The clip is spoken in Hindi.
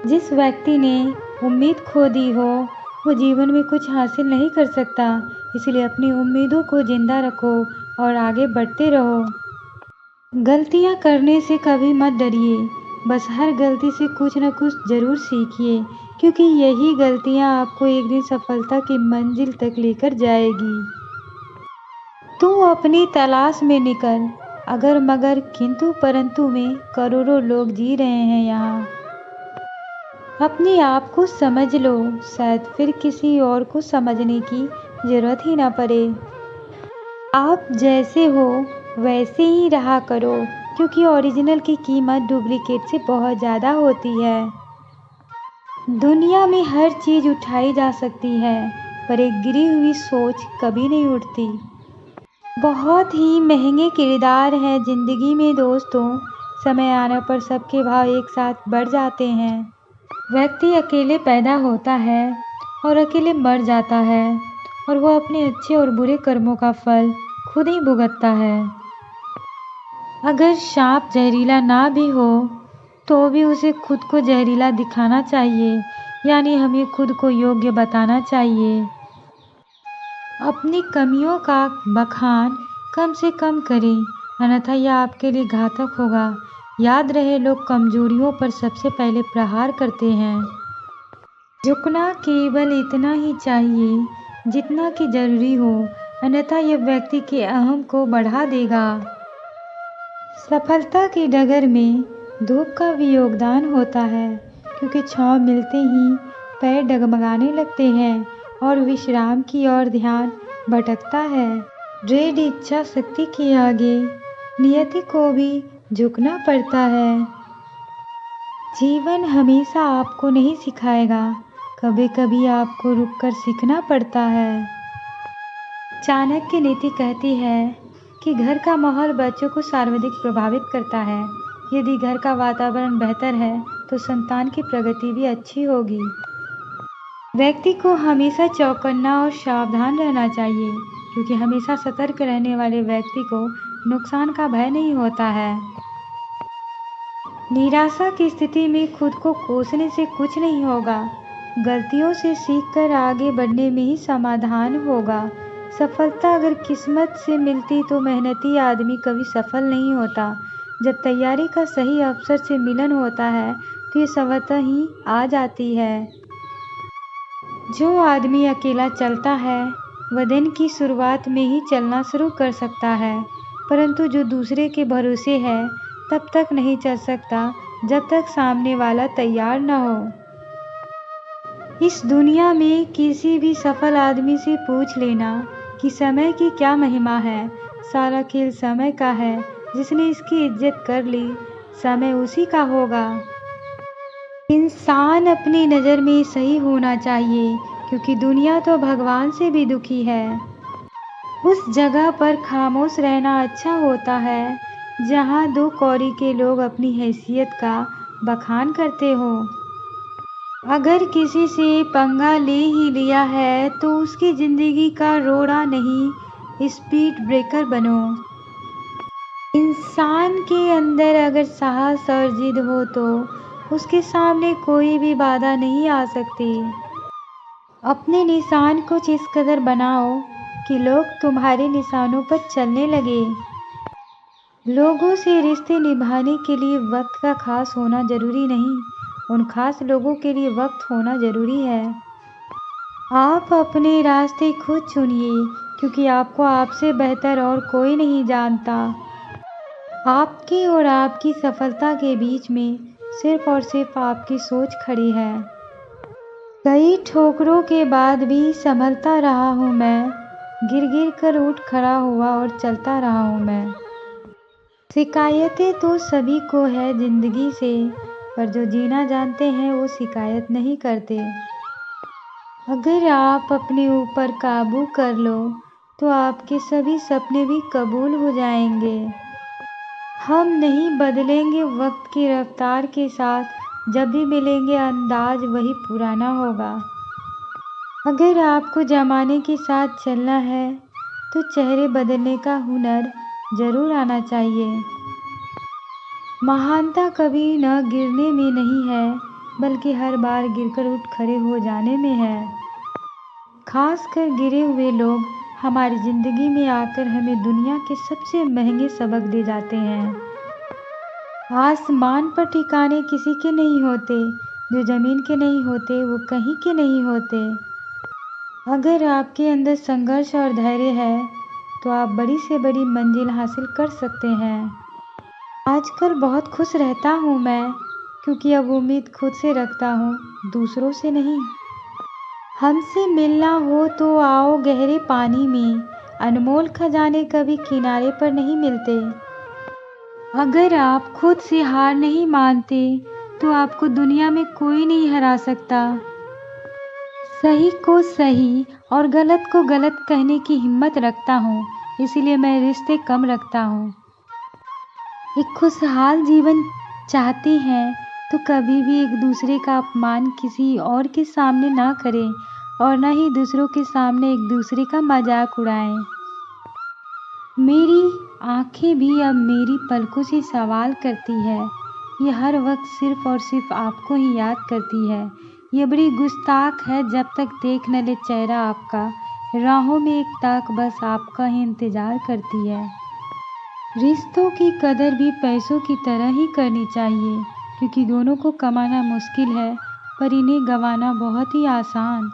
जिस व्यक्ति ने उम्मीद खो दी हो वो जीवन में कुछ हासिल नहीं कर सकता। इसलिए अपनी उम्मीदों को जिंदा रखो और आगे बढ़ते रहो। गलतियां करने से कभी मत डरिए, बस हर गलती से कुछ न कुछ जरूर सीखिए, क्योंकि यही गलतियां आपको एक दिन सफलता की मंजिल तक लेकर जाएगी। तू अपनी तलाश में निकल, अगर मगर किंतु परंतु में करोड़ों लोग जी रहे हैं यहाँ। अपने आप को समझ लो, शायद फिर किसी और को समझने की जरूरत ही ना पड़े। आप जैसे हो वैसे ही रहा करो, क्योंकि ओरिजिनल की कीमत डुप्लीकेट से बहुत ज़्यादा होती है। दुनिया में हर चीज़ उठाई जा सकती है, पर एक गिरी हुई सोच कभी नहीं उठती। बहुत ही महंगे किरदार हैं जिंदगी में दोस्तों। समय आने पर सबके भाव एक साथ बढ़ जाते हैं। व्यक्ति अकेले पैदा होता है और अकेले मर जाता है, और वो अपने अच्छे और बुरे कर्मों का फल खुद ही भुगतता है। अगर सांप जहरीला ना भी हो तो भी उसे खुद को जहरीला दिखाना चाहिए, यानी हमें खुद को योग्य बताना चाहिए। अपनी कमियों का बखान कम से कम करें, अन्यथा यह आपके लिए घातक होगा। याद रहे, लोग कमजोरियों पर सबसे पहले प्रहार करते हैं। झुकना केवल इतना ही चाहिए जितना कि जरूरी हो, अन्यथा यह व्यक्ति के अहम को बढ़ा देगा। सफलता की डगर में धूप का भी योगदान होता है, क्योंकि छांव मिलते ही पैर डगमगाने लगते हैं और विश्राम की ओर ध्यान भटकता है। दृढ़ इच्छा शक्ति के आगे नियति को भी झुकना पड़ता है। जीवन हमेशा आपको नहीं सिखाएगा, कभी कभी आपको रुककर सीखना पड़ता है। चाणक्य नीति कहती है कि घर का माहौल बच्चों को सर्वाधिक प्रभावित करता है। यदि घर का वातावरण बेहतर है तो संतान की प्रगति भी अच्छी होगी। व्यक्ति को हमेशा चौकन्ना और सावधान रहना चाहिए, क्योंकि हमेशा सतर्क रहने वाले व्यक्ति को नुकसान का भय नहीं होता है। निराशा की स्थिति में खुद को कोसने से कुछ नहीं होगा। गलतियों से सीखकर आगे बढ़ने में ही समाधान होगा। सफलता अगर किस्मत से मिलती तो मेहनती आदमी कभी सफल नहीं होता। जब तैयारी का सही अवसर से मिलन होता है तो ये सफलता ही आ जाती है। जो आदमी अकेला चलता है वह दिन की शुरुआत में ही चलना शुरू कर सकता है, परंतु जो दूसरे के भरोसे है तब तक नहीं चल सकता जब तक सामने वाला तैयार न हो। इस दुनिया में किसी भी सफल आदमी से पूछ लेना कि समय की क्या महिमा है। सारा खेल समय का है, जिसने इसकी इज्जत कर ली समय उसी का होगा। इंसान अपनी नज़र में सही होना चाहिए, क्योंकि दुनिया तो भगवान से भी दुखी है। उस जगह पर खामोश रहना अच्छा होता है जहाँ दो कौड़ी के लोग अपनी हैसियत का बखान करते हो। अगर किसी से पंगा ले ही लिया है तो उसकी जिंदगी का रोड़ा नहीं, स्पीड ब्रेकर बनो। इंसान के अंदर अगर साहस और जिद हो तो उसके सामने कोई भी बाधा नहीं आ सकती। अपने निशान कुछ इस कदर बनाओ कि लोग तुम्हारे निशानों पर चलने लगे। लोगों से रिश्ते निभाने के लिए वक्त का खास होना जरूरी नहीं, उन खास लोगों के लिए वक्त होना जरूरी है। आप अपने रास्ते खुद चुनिए, क्योंकि आपको आपसे बेहतर और कोई नहीं जानता। आपकी और आपकी सफलता के बीच में सिर्फ और सिर्फ आपकी सोच खड़ी है। कई ठोकरों के बाद भी संभलता रहा हूँ मैं, गिर गिर कर उठ खड़ा हुआ और चलता रहा हूँ मैं। शिकायतें तो सभी को है जिंदगी से, पर जो जीना जानते हैं वो शिकायत नहीं करते। अगर आप अपने ऊपर काबू कर लो तो आपके सभी सपने भी कबूल हो जाएंगे। हम नहीं बदलेंगे वक्त की रफ्तार के साथ, जब भी मिलेंगे अंदाज वही पुराना होगा। अगर आपको जमाने के साथ चलना है तो चेहरे बदलने का हुनर जरूर आना चाहिए। महानता कभी न गिरने में नहीं है, बल्कि हर बार गिरकर उठ खड़े हो जाने में है। खासकर गिरे हुए लोग हमारी ज़िंदगी में आकर हमें दुनिया के सबसे महंगे सबक दे जाते हैं। आसमान पर ठिकाने किसी के नहीं होते, जो ज़मीन के नहीं होते वो कहीं के नहीं होते। अगर आपके अंदर संघर्ष और धैर्य है तो आप बड़ी से बड़ी मंजिल हासिल कर सकते हैं। आजकल बहुत खुश रहता हूँ मैं, क्योंकि अब उम्मीद खुद से रखता हूँ, दूसरों से नहीं। हमसे मिलना हो तो आओ गहरे पानी में, अनमोल खजाने कभी किनारे पर नहीं मिलते। अगर आप खुद से हार नहीं मानते तो आपको दुनिया में कोई नहीं हरा सकता। सही को सही और गलत को गलत कहने की हिम्मत रखता हूँ, इसलिए मैं रिश्ते कम रखता हूँ। एक खुशहाल जीवन चाहते हैं तो कभी भी एक दूसरे का अपमान किसी और के सामने ना करें और ना ही दूसरों के सामने एक दूसरे का मजाक उड़ाएं। मेरी आंखें भी अब मेरी पलकों से सवाल करती है, ये हर वक्त सिर्फ और सिर्फ आपको ही याद करती है। ये बड़ी गुस्ताख है जब तक देख न ले चेहरा आपका, राहों में एक ताक बस आपका ही इंतज़ार करती है। रिश्तों की कदर भी पैसों की तरह ही करनी चाहिए, क्योंकि दोनों को कमाना मुश्किल है पर इन्हें गंवाना बहुत ही आसान।